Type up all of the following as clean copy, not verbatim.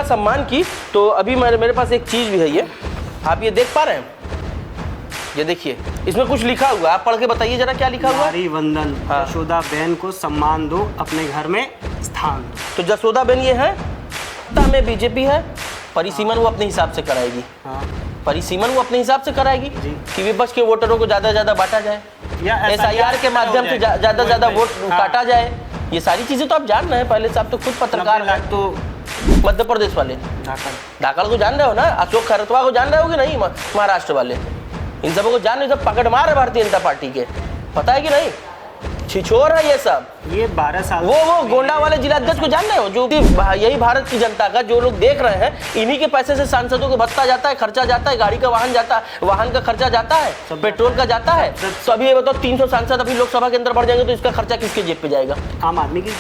बिना सम्मान की। तो अभी मेरे पास एक चीज़ भी है, ये आप ये देख पा रहे हैं, ये देखिए इसमें कुछ लिखा हुआ है, आप पढ़ के बताइए जरा क्या लिखा हुआ है। नारी वंदन, यशोदा बहन को सम्मान दो, अपने घर में स्थान दो। तो जसोदा बहन ये है, में बीजेपी है, परिसीमन वो अपने हिसाब से कराएगी। परिसीमन वो अपने हिसाब से कराएगी कि विपक्ष के वोटरों को ज़्यादा ज़्यादा बांटा जाए, या SIR के माध्यम से ज़्यादा ज़्यादा वोट काटा जाए। ये सारी चीज़ें तो आप जान रहे हैं, पहले से आप तो खुद पत्रकार हैं। तो मध्य प्रदेश वाले धाकड़ को जान रहे हो ना, अशोक खरतवा को जान रहे हो कि नहीं, महाराष्ट्र वाले, इन सबको जान रहे, सब पकड़ मार है भारतीय जनता पार्टी के, पता है कि नहीं, छिछोर है ये सब। ये 12 साल वो गोंडा वाले जिलाध्यक्ष को जान रहे हो, जो यही भारत की जनता का, जो लोग देख रहे हैं, इन्हीं के पैसे से सांसदों को भत्ता जाता है, खर्चा जाता है, गाड़ी का वाहन जाता है, वाहन का खर्चा जाता है, पेट्रोल का जाता है। तो अभी ये बताओ 300 सांसद अभी लोकसभा के अंदर बढ़ जाएंगे तो इसका खर्चा किसके जेब पे जाएगा? आम आदमी की।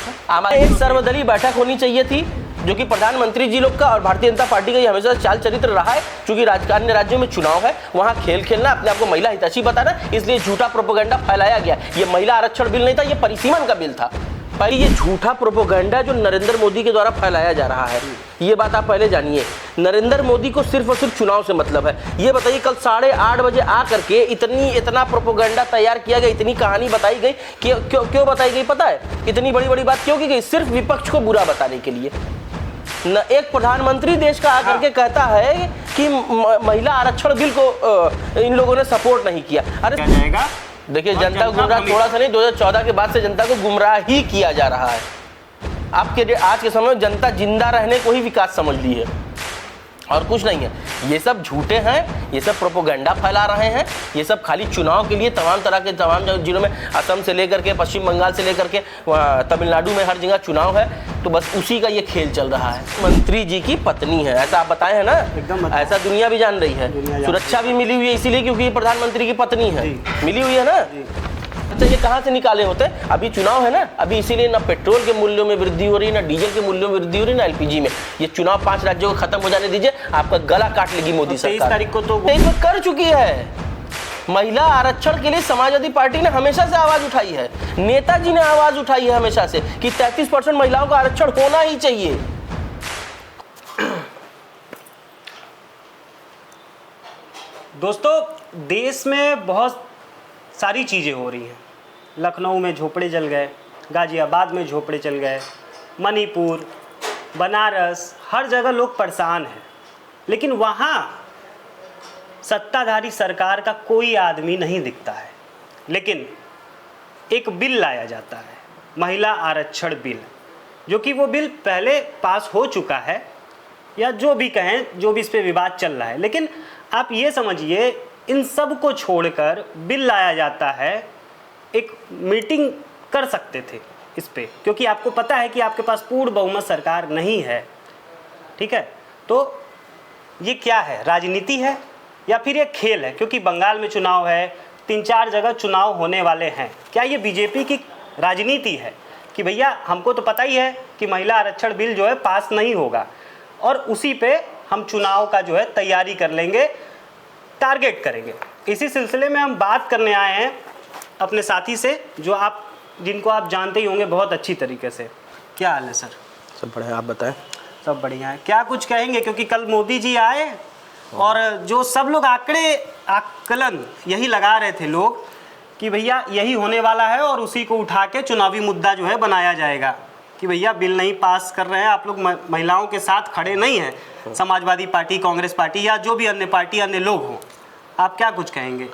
एक सर्वदलीय बैठक होनी चाहिए थी, जो कि प्रधानमंत्री जी लोग का और भारतीय जनता पार्टी का ये हमेशा चाल चरित्र रहा है। चूंकि अन्य राज्यों में चुनाव है, वहां खेल खेलना, अपने आप को महिला हितैषी बताना, इसलिए झूठा प्रोपेगेंडा फैलाया गया। ये महिला आरक्षण बिल नहीं था, ये परिसीमन का बिल था। पहले ये झूठा प्रोपेगेंडा जो नरेंद्र मोदी के द्वारा फैलाया जा रहा है, ये बात आप पहले जानिए। नरेंद्र मोदी को सिर्फ और सिर्फ चुनाव से मतलब है। ये बताइए कल 8:30 बजे आ करके इतना प्रोपेगेंडा तैयार किया गया, इतनी कहानी बताई गई, क्यों बताई गई पता है? इतनी बड़ी बड़ी बात क्यों की गई? सिर्फ विपक्ष को बुरा बताने के लिए। न एक प्रधानमंत्री देश का आकर के कहता है कि महिला आरक्षण बिल को इन लोगों ने सपोर्ट नहीं किया। अरे जाएगा, देखिए जनता को गुमराह थोड़ा सा नहीं, 2014 के बाद से जनता को गुमराह ही किया जा रहा है। आपके आज के समय में जनता जिंदा रहने को ही विकास समझ ली है और कुछ नहीं है। ये सब झूठे हैं, ये सब प्रोपेगेंडा फैला रहे हैं, ये सब खाली चुनाव के लिए तमाम जिलों में, असम से लेकर के पश्चिम बंगाल से लेकर के तमिलनाडु में हर जगह चुनाव है, तो बस उसी का ये खेल चल रहा है। मंत्री जी की पत्नी है, ऐसा आप बताए हैं ना, एकदम ऐसा दुनिया भी जान रही है। सुरक्षा भी मिली हुई है इसीलिए क्योंकि ये प्रधानमंत्री की पत्नी है, मिली हुई है ना। अच्छा ये कहाँ से निकाले होते? अभी चुनाव है ना, अभी इसीलिए ना पेट्रोल के मूल्यों में वृद्धि हो रही है, ना डीजल के मूल्यों में वृद्धि हो रही है, ना LPG में। ये चुनाव 5 राज्यों को खत्म हो जाने दीजिए, आपका गला काट लेगी मोदी सरकार। 23 तारीख को तो कर चुकी है। महिला आरक्षण के लिए समाजवादी पार्टी ने हमेशा से आवाज उठाई है, नेताजी ने आवाज उठाई है हमेशा से कि 33% महिलाओं का आरक्षण होना ही चाहिए। दोस्तों, देश में बहुत सारी चीज़ें हो रही हैं। लखनऊ में झोपड़े जल गए, गाजियाबाद में झोपड़े जल गए, मणिपुर, बनारस, हर जगह लोग परेशान हैं, लेकिन वहाँ सत्ताधारी सरकार का कोई आदमी नहीं दिखता है। लेकिन एक बिल लाया जाता है, महिला आरक्षण बिल, जो कि वो बिल पहले पास हो चुका है, या जो भी कहें, जो भी इस पे विवाद चल रहा है। लेकिन आप ये समझिए, इन सब को छोड़कर बिल लाया जाता है। एक मीटिंग कर सकते थे इस पे, क्योंकि आपको पता है कि आपके पास पूर्ण बहुमत सरकार नहीं है, ठीक है? तो ये क्या है, राजनीति है या फिर ये खेल है? क्योंकि बंगाल में चुनाव है, 3-4 जगह चुनाव होने वाले हैं। क्या ये बीजेपी की राजनीति है कि भैया हमको तो पता ही है कि महिला आरक्षण बिल जो है पास नहीं होगा, और उसी पे हम चुनाव का जो है तैयारी कर लेंगे, टारगेट करेंगे? इसी सिलसिले में हम बात करने आए हैं अपने साथी से, जिनको आप जानते ही होंगे बहुत अच्छी तरीके से। क्या हाल है सर? सब बढ़िया, आप बताएं। सब बढ़िया है। क्या कुछ कहेंगे, क्योंकि कल मोदी जी आए और जो सब लोग आकलन यही लगा रहे थे लोग कि भैया यही होने वाला है, और उसी को उठा के चुनावी मुद्दा जो है बनाया जाएगा कि भैया बिल नहीं पास कर रहे हैं आप लोग, महिलाओं के साथ खड़े नहीं हैं, समाजवादी पार्टी, कांग्रेस पार्टी या जो भी अन्य पार्टी, अन्य लोग हों। आप क्या कुछ कहेंगे?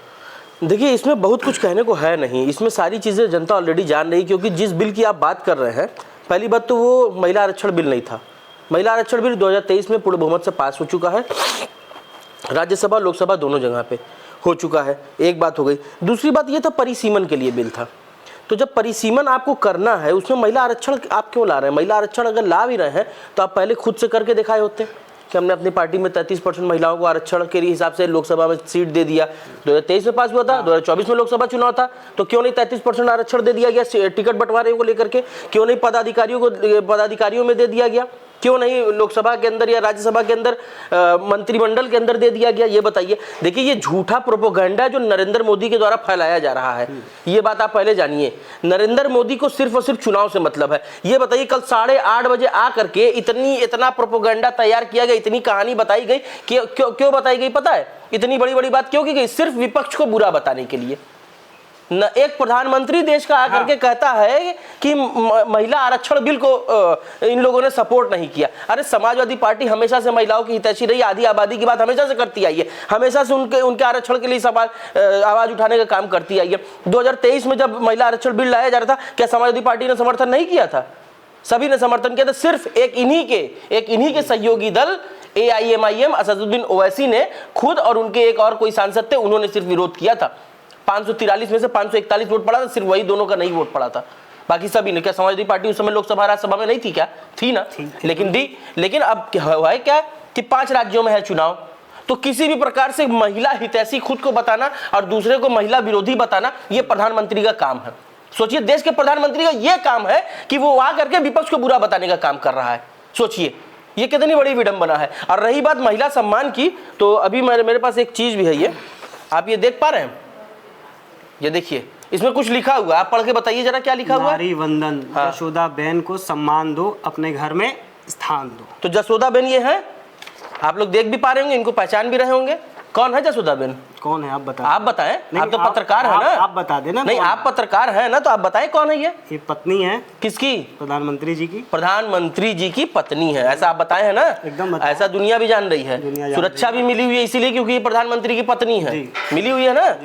देखिए इसमें बहुत कुछ कहने को है नहीं, इसमें सारी चीज़ें जनता ऑलरेडी जान रही, क्योंकि जिस बिल की आप बात कर रहे हैं, पहली बात तो वो महिला आरक्षण बिल नहीं था। महिला आरक्षण बिल 2023 में पूर्ण बहुमत से पास हो चुका है, राज्यसभा लोकसभा दोनों जगह पे हो चुका है। एक बात हो गई। दूसरी बात ये था परिसीमन के लिए बिल था, तो जब परिसीमन आपको करना है उसमें महिला आरक्षण आप क्यों ला रहे हैं? महिला आरक्षण अगर ला भी रहे हैं तो आप पहले खुद से करके दिखाए होते कि हमने अपनी पार्टी में 33% महिलाओं को आरक्षण के हिसाब से लोकसभा में सीट दे दिया। 2023 में पास हुआ था, 2024 में लोकसभा चुनाव था, तो क्यों नहीं 33% आरक्षण दे दिया गया टिकट बंटवारे को लेकर के? क्यों नहीं पदाधिकारियों में दे दिया गया? क्यों नहीं लोकसभा के अंदर या राज्यसभा के अंदर मंत्रिमंडल के अंदर दे दिया गया, ये बताइए। देखिए ये झूठा प्रोपेगेंडा जो नरेंद्र मोदी के द्वारा फैलाया जा रहा है, ये बात आप पहले जानिए। नरेंद्र मोदी को सिर्फ और सिर्फ चुनाव से मतलब है। ये बताइए कल 8:30 बजे आ करके इतना प्रोपेगेंडा तैयार किया गया, इतनी कहानी बताई गई, क्यों बताई गई पता है? इतनी बड़ी बड़ी बात क्यों की गई? सिर्फ विपक्ष को बुरा बताने के लिए। न एक प्रधानमंत्री देश का आकर के कहता है कि महिला आरक्षण बिल को इन लोगों ने सपोर्ट नहीं किया। अरे समाजवादी पार्टी हमेशा से महिलाओं की हितैषी रही, आधी आबादी की बात हमेशा से करती आई है, हमेशा से उनके आरक्षण के लिए आवाज उठाने का काम करती आई है। 2023 में जब महिला आरक्षण बिल लाया जा रहा था, क्या समाजवादी पार्टी ने समर्थन नहीं किया था? सभी ने समर्थन किया था। सिर्फ एक इन्हीं के सहयोगी दल AIMIM असदुद्दीन ओवैसी ने खुद और उनके एक और कोई सांसद थे, उन्होंने सिर्फ विरोध किया था। 543 में से 541 वोट पड़ा था, सिर्फ वही दोनों का नहीं वोट पड़ा था, बाकी सभी ने। क्या समाजवादी पार्टी उस समय लोकसभा राज्यसभा में नहीं थी? क्या थी ना, लेकिन दी। लेकिन अब हुआ है क्या कि 5 राज्यों में है चुनाव, तो किसी भी प्रकार से महिला हितैषी खुद को बताना और दूसरे को महिला विरोधी बताना, यह प्रधानमंत्री का काम है। सोचिए देश के प्रधानमंत्री का यह काम है कि वो वहां करके विपक्ष को बुरा बताने का काम कर रहा है। सोचिए ये कितनी बड़ी विडंबना है। और रही बात महिला सम्मान की, तो अभी मेरे पास एक चीज भी है, ये आप ये देख पा रहे हैं, ये देखिए इसमें कुछ लिखा हुआ है, आप पढ़ के बताइए जरा क्या लिखा हुआ है। नारी वंदन, जसोदा बहन को सम्मान दो, अपने घर में स्थान दो। तो जसोदा बहन ये है, आप लोग देख भी पा रहे होंगे, इनको पहचान भी रहे होंगे। कौन है जसोदा बहन? कौन है आप बताएं? आप बताएं, आप तो पत्रकार है ना। आप बता देना। नहीं आप पत्रकार है ना, तो आप बताएं कौन है ये पत्नी है किसकी? प्रधानमंत्री जी की। प्रधानमंत्री जी की पत्नी है, ऐसा आप बताए हैं ना? एकदम ऐसा दुनिया भी जान रही है। सुरक्षा भी मिली हुई है इसीलिए क्योंकि ये प्रधानमंत्री की पत्नी है, मिली हुई है ना।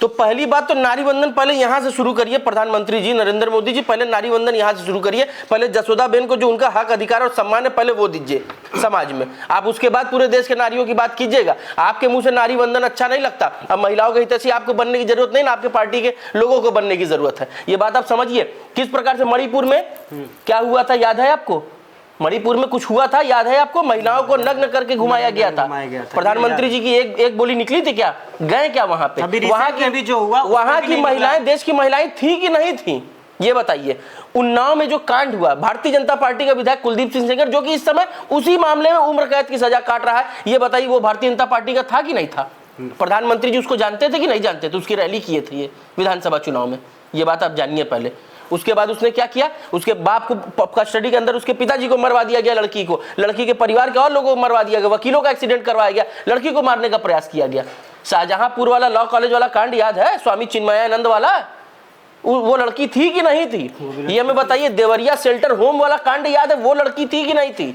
तो पहली बात तो नारी वंदन पहले यहां से शुरू करिए। प्रधानमंत्री जी नरेंद्र मोदी जी पहले नारी वंदन यहां से शुरू करिए। पहले जसोदा बहन को जो उनका हक अधिकार और सम्मान है पहले वो दीजिए समाज में, आप उसके बाद पूरे देश के नारियों की बात कीजिएगा। आपके मुंह से नारी वंदन अच्छा नहीं लगता, अब महिलाओं के हितैषी आपको बनने की जरूरत नहीं ना, आपके पार्टी के लोगों को बनने की जरूरत है। ये बात आप समझिए। किस प्रकार से मणिपुर में क्या हुआ था याद है आपको? मणिपुर में कुछ हुआ था याद है आपको? महिलाओं को नग्न करके घुमाया गया था। प्रधानमंत्री जी की एक बोली निकली थी क्या? गए क्या वहां पे? वहां की भी जो हुआ, वहां की महिलाएं, देश की महिलाएं थी कि नहीं थी ये बताइए। उन्नाव में जो कांड हुआ, भारतीय जनता पार्टी का विधायक कुलदीप सिंह सेंगर जो कि इस समय उसी मामले में उम्र कैद की सजा काट रहा है, ये बताइए वो भारतीय जनता पार्टी का था कि नहीं था? प्रधानमंत्री जी उसको जानते थे कि नहीं जानते थे? उसकी रैली किए थे ये विधानसभा चुनाव में, ये बात आप जानिए पहले। उसके बाद उसने क्या किया? उसके बाप को कस्टडी के अंदर उसके पिताजी को मरवा दिया गया, लड़की को, लड़की के परिवार के और लोगों को मरवा दिया गया, वकीलों का एक्सीडेंट करवाया गया, लड़की को मारने का प्रयास किया गया। शाहजहांपुर वाला लॉ कॉलेज वाला कांड याद है? स्वामी चिन्मयानंद वाला, वो लड़की थी कि नहीं थी ये हमें बताइए। देवरिया शेल्टर होम वाला कांड याद है? वो लड़की थी कि नहीं थी?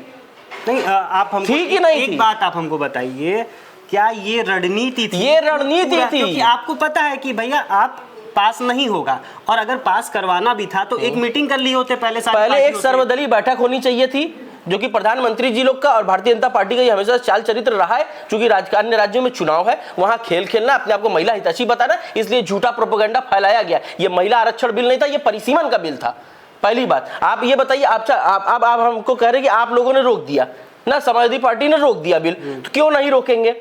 नहीं आप हमको थी कि नहीं थी? एक बात आप हमको बताइए, क्या ये रणनीति थी? ये रणनीति थी क्योंकि आपको पता है कि भैया आप पास नहीं होगा, और अगर पास करवाना भी था तो एक मीटिंग कर ली होते पहले एक सर्वदलीय बैठक होनी चाहिए थी, जो कि प्रधानमंत्री जी लोग का और भारतीय जनता पार्टी का ये हमेशा चाल चरित्र रहा है। चूंकि अन्य राज्यों में चुनाव है, वहां खेल खेलना, अपने आप को महिला हितैषी बताना, इसलिए झूठा प्रोपेगेंडा फैलाया गया। ये महिला आरक्षण बिल नहीं था, ये परिसीमन का बिल था। पहली बात आप ये बताइए, आप हमको कह रहे हैं कि आप लोगों ने रोक दिया ना, समाजवादी पार्टी ने रोक दिया बिल, तो क्यों नहीं रोकेंगे?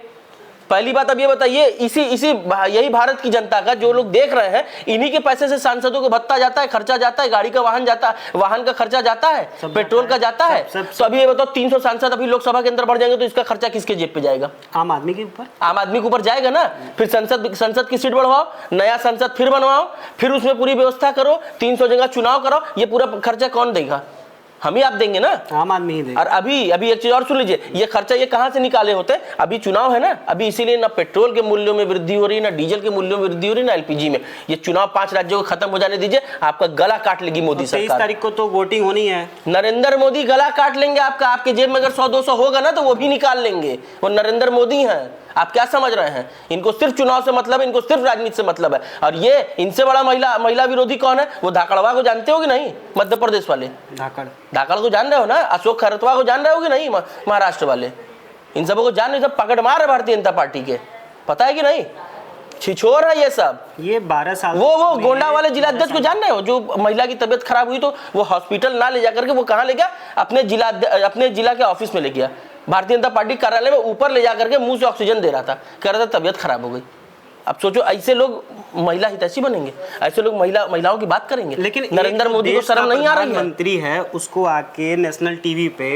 पहली बात अब ये बताइए, यही भारत की जनता का जो लोग देख रहे हैं, इन्हीं के पैसे से सांसदों को भत्ता जाता है, खर्चा जाता है, गाड़ी का वाहन जाता है, वाहन का खर्चा जाता है, पेट्रोल का जाता है। तो अभी ये बताओ 300 सांसद अभी लोकसभा के अंदर बढ़ जाएंगे तो इसका खर्चा किसके जेब पे जाएगा? आम आदमी के ऊपर। आम आदमी के ऊपर जाएगा ना। फिर संसद की सीट बढ़वाओ, नया संसद फिर बनवाओ, फिर उसमें पूरी व्यवस्था करो, 300 जगह चुनाव करो, ये पूरा खर्चा कौन देगा? हम ही आप देंगे ना, आम आदमी ही देगा। और अभी एक चीज और सुन लीजिए, ये खर्चा ये कहां से निकाले होते? अभी चुनाव है ना, अभी इसीलिए ना पेट्रोल के मूल्यों में वृद्धि हो रही है, ना डीजल के मूल्यों में वृद्धि हो रही है, ना एलपीजी में। ये चुनाव 5 राज्यों को खत्म हो जाने दीजिए, आपका गला काट लेगी मोदी सरकार। 23 तारीख को तो वोटिंग होनी है, नरेंद्र मोदी गला काट लेंगे आपका। आपके जेब में अगर 100-200 होगा ना तो वो भी निकाल लेंगे। वो नरेंद्र मोदी हैं। आप क्या समझ रहे हैं? इनको सिर्फ चुनाव से मतलब है, इनको सिर्फ राजनीति से मतलब है। और ये इनसे बड़ा महिला विरोधी कौन है? वो धाकड़वा को जानते हो कि नहीं? मध्य प्रदेश वाले धाकड़ को जान रहे हो ना? अशोक खरतवा को जान रहे हो कि नहीं? महाराष्ट्र वाले, इन सबको को जान रहे, सब पकड़ मार है भारतीय जनता पार्टी के, पता है कि नहीं? छिछोर है ये सब। ये 12 साल वो गोंडा वाले जिलाध्यक्ष को जान रहे हो, जो महिला की तबीयत खराब हुई तो वो हॉस्पिटल ना ले जाकर के वो कहाँ ले गया? अपने जिला के ऑफिस में ले गया, भारतीय जनता पार्टी कार्यालय में ऊपर ले जाकर के मुंह से ऑक्सीजन दे रहा था, कह रहा था तबीयत खराब हो गई। अब सोचो ऐसे लोग महिला हितैषी बनेंगे, ऐसे लोग महिलाओं की बात करेंगे। लेकिन नरेंद्र मोदी को शर्म नहीं आ रही है? प्रधानमंत्री है, उसको आके नेशनल टीवी पे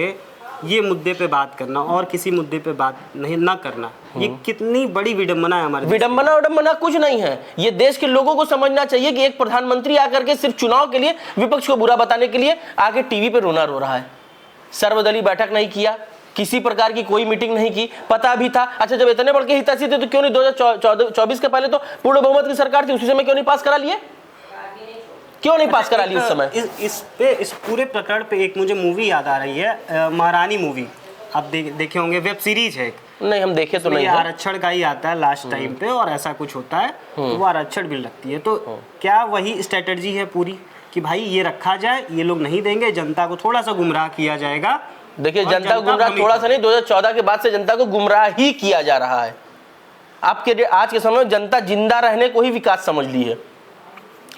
ये मुद्दे पे बात करना और किसी मुद्दे पे बात नहीं ना करना, ये कितनी बड़ी विडंबना है हमारे। विडंबना कुछ नहीं है। ये देश के लोगों को समझना चाहिए कि एक प्रधानमंत्री आकर के सिर्फ चुनाव के लिए विपक्ष को बुरा बताने के लिए आके टीवी पे रोना रो रहा है। सर्वदलीय बैठक नहीं किया, किसी प्रकार की कोई मीटिंग नहीं की, पता भी था। अच्छा, जब इतने बड़ के हितैषी थे तो क्यों नहीं 2024 के पहले तो पूर्ण बहुमत की सरकार थी, उसी समय क्यों नहीं पास करा लिए? क्यों नहीं पास करा ली उस समय? इस पूरे प्रकरण पे एक मुझे मूवी याद आ रही है, महारानी मूवी। आप देखे होंगे, वेब सीरीज है। नहीं, हम देखे तो नहीं है। आरक्षण का ही आता है लास्ट टाइम पे और ऐसा कुछ होता है तो वो आरक्षण बिल लगती है। तो क्या वही स्ट्रेटजी है पूरी कि भाई ये रखा जाए, ये लोग नहीं देंगे, जनता को थोड़ा सा गुमराह किया जाएगा? देखिए, जनता को गुमराह थोड़ा सा नहीं, 2014 के बाद से जनता को गुमराह ही किया जा रहा है। आपके आज के समय में जनता जिंदा रहने को ही विकास समझ ली है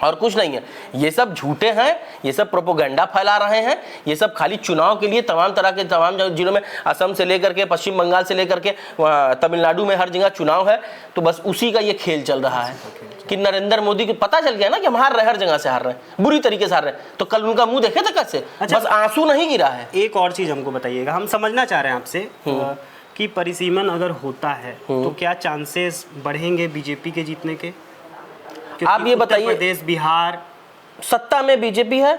और कुछ नहीं है। ये सब झूठे हैं, ये सब प्रोपोगंडा फैला रहे हैं। ये सब खाली चुनाव के लिए तमाम तरह के तमाम जिलों में, असम से लेकर के पश्चिम बंगाल से लेकर के तमिलनाडु में हर जगह चुनाव है। तो बस उसी का ये खेल चल रहा है कि नरेंद्र मोदी को पता चल गया ना कि हम हार रहे, हर जगह से हार रहे हैं, बुरी तरीके से हार रहे हैं। तो कल उनका मुंह देखे थे कैसे? अच्छा, बस आंसू नहीं गिरा है। एक और चीज हमको बताइएगा, हम समझना चाह रहे हैं आपसे कि परिसीमन अगर होता है तो क्या चांसेस बढ़ेंगे बीजेपी के जीतने के? आप ये बताइए, उत्तर प्रदेश, बिहार सत्ता में बीजेपी है,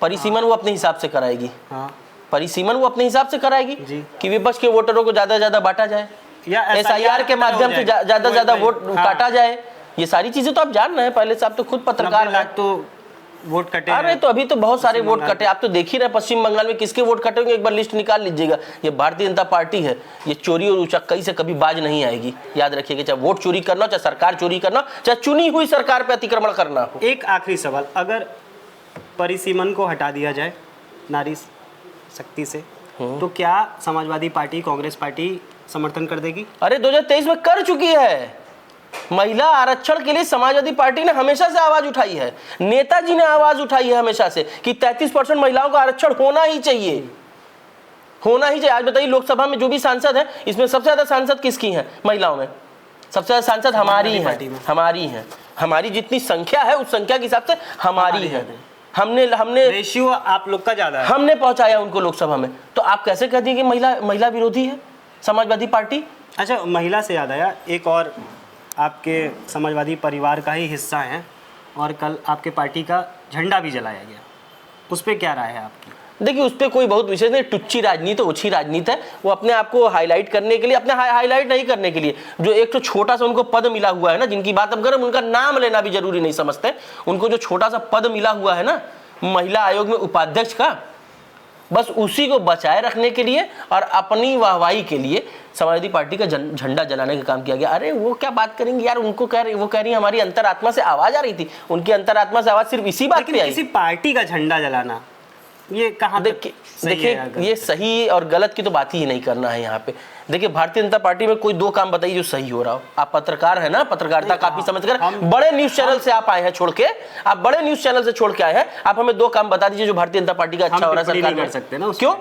परिसीमन वो अपने हिसाब से कराएगी। हाँ, परिसीमन वो अपने हिसाब से कराएगी कि विपक्ष के वोटरों को ज्यादा ज्यादा बांटा जाए, या SIR के माध्यम से ज्यादा ज्यादा वोट काटा जाए। ये सारी चीजें तो आप जान रहे हैं पहले से, आप तो खुद पत्रकार हैं। तो वोट कटे। अरे तो अभी तो बहुत सारे वोट कटे, आप तो देख ही रहे पश्चिम बंगाल में किसके वोट कटे होंगे, एक बार लिस्ट निकाल लीजिएगा। ये भारतीय जनता पार्टी है, ये चोरी और उचक्कई से कभी बाज नहीं आएगी, याद रखिएगा। चाहे वोट चोरी करना, चाहे सरकार चोरी करना, चाहे चुनी हुई सरकार पे अतिक्रमण करना हो। एक आखिरी सवाल, अगर परिसीमन को हटा दिया जाए नारी शक्ति से, तो क्या समाजवादी पार्टी, कांग्रेस पार्टी समर्थन कर देगी? अरे 2023 में कर चुकी है। महिला आरक्षण के लिए समाजवादी पार्टी ने हमेशा से आवाज उठाई है, नेताजी ने आवाज उठाई है हमेशा से कि 33% महिलाओं का आरक्षण होना ही चाहिए, होना ही चाहिए। आज बताइए, लोकसभा में जो भी सांसद है, इसमें सबसे ज्यादा सांसद किसकी हैं? महिलाओं में सबसे ज्यादा सांसद हमारी हैं। हमारी जितनी संख्या है उस संख्या के हिसाब से हमारी है। हमने रेशियो आप लोग का ज्यादा है, हमने पहुंचाया उनको लोकसभा में। तो आप कैसे कह दिए कि महिला विरोधी है समाजवादी पार्टी? अच्छा, महिला से याद आया, एक और आपके समाजवादी परिवार का ही हिस्सा हैं और कल आपके पार्टी का झंडा भी जलाया गया, उस पर क्या राय है आपकी? देखिए, उस पर कोई बहुत विशेष नहीं, टुच्ची राजनीति, ओछी राजनीति है। वो अपने आप को हाईलाइट करने के लिए, अपने हाईलाइट नहीं करने के लिए, जो एक तो छोटा सा उनको पद मिला हुआ है ना, जिनकी बात हम करें, उनका नाम लेना भी जरूरी नहीं समझते। उनको जो छोटा सा पद मिला हुआ है ना महिला आयोग में उपाध्यक्ष का, बस उसी को बचाए रखने के लिए और अपनी वाहवाही के लिए समाजवादी पार्टी का झंडा जलाने का काम किया गया। अरे वो क्या बात करेंगे यार, उनको वो कह रही हमारी अंतरात्मा से आवाज आ रही थी, उनकी अंतरात्मा से आवाज सिर्फ इसी बात पे आई। किसी पार्टी का झंडा जलाना ये कहाँ? देखिए, ये सही और गलत की तो बात ही नहीं करना है यहाँ पे। देखिए, भारतीय जनता पार्टी में कोई दो काम बताइए जो सही हो रहा हो। आप पत्रकार है ना, पत्रकारिता काफी समझकर बड़े न्यूज चैनल से आप आए हैं छोड़ के, आप बड़े न्यूज चैनल से छोड़ के आए हैं, आप हमें दो काम बता दीजिए जो भारतीय जनता पार्टी का अच्छा हो रहा है सरकार में। कर सकते ना, क्यों?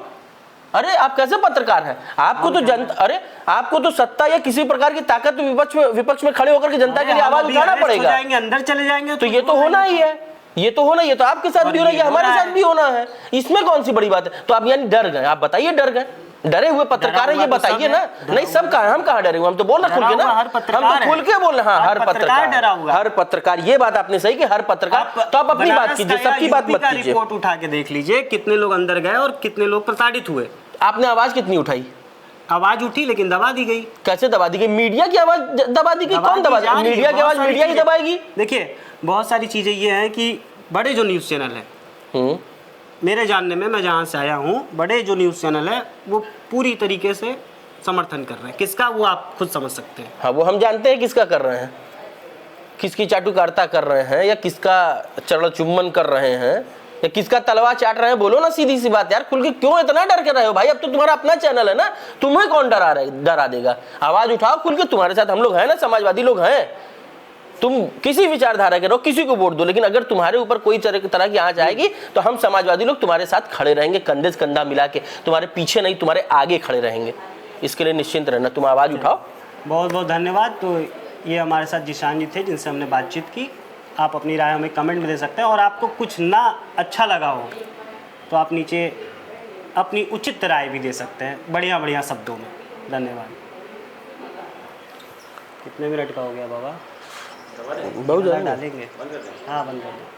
अरे आप कैसे पत्रकार हैं? आपको तो जनता, अरे आपको तो सत्ता या किसी प्रकार की ताकत विपक्ष में खड़े होकर के जनता के लिए आवाज उठाना पड़ेगा। अंदर चले जाएंगे तो ये तो होना ही है, ये तो होना, ये तो आपके साथ भी होना है, हमारे साथ भी होना है। इसमें कौन सी बड़ी बात है? तो आप यानी डर गए? आप बताइए, डर गए? डरे हुए पत्रकार है ये बताइए ना। नहीं, सब कहा, हम कहाँ डरे हुए? हम तो बोल रहे खुल के ना, हम तो खुल के बोल रहे। हाँ, हर पत्रकार, ये बात आपने सही कि हर पत्रकार। तो आप अपनी बात कीजिए, सबकी बात मत कीजिए। रिपोर्ट उठा के देख लीजिए, कितने लोग अंदर गए और कितने लोग प्रताड़ित हुए। आपने आवाज कितनी उठाई? आवाज उठी लेकिन दबा दी गई। कैसे दबा दी गई? मीडिया की आवाज दबा दी गई? कौन दबा? मीडिया की आवाज मीडिया ही दबाएगी। देखिए, बहुत सारी चीजें ये हैं कि बड़े जो न्यूज़ चैनल है, मेरे जानने में, मैं जहाँ से आया हूँ, बड़े जो न्यूज़ चैनल है वो पूरी तरीके से समर्थन कर रहे हैं। किसका, वो आप खुद समझ सकते हैं। हाँ, वो हम जानते हैं किसका कर रहे हैं, किसकी चाटुकारिता कर रहे हैं, या किसका चरण चुम्बन कर रहे हैं, या किसका तलवार चाट रहे हैं। बोलो ना, सीधी सी बात यार, खुल के क्यों इतना डर के रहे हो भाई? अब तो तुम्हारा अपना चैनल है ना, तुम्हें कौन डरा देगा? आवाज उठाओ खुल के, तुम्हारे साथ हम लोग हैं ना, समाजवादी लोग हैं। तुम किसी विचारधारा के रहो, किसी को वोट दो, लेकिन अगर तुम्हारे ऊपर कोई तरह की आंच आएगी तो हम समाजवादी लोग तुम्हारे साथ खड़े रहेंगे, कंधे से कंधा मिला के, तुम्हारे पीछे नहीं, तुम्हारे आगे खड़े रहेंगे। इसके लिए निश्चिंत रहना, तुम आवाज उठाओ। बहुत बहुत धन्यवाद। तो ये हमारे साथ जिशान जी थे जिनसे हमने बातचीत की। आप अपनी राय हमें कमेंट में दे सकते हैं और आपको कुछ ना अच्छा लगा हो तो आप नीचे अपनी उचित राय भी दे सकते हैं बढ़िया बढ़िया शब्दों में। धन्यवाद। कितने मिनट का हो गया बाबा? बहुत ज़्यादा डालेंगे। हाँ बंद कर दो।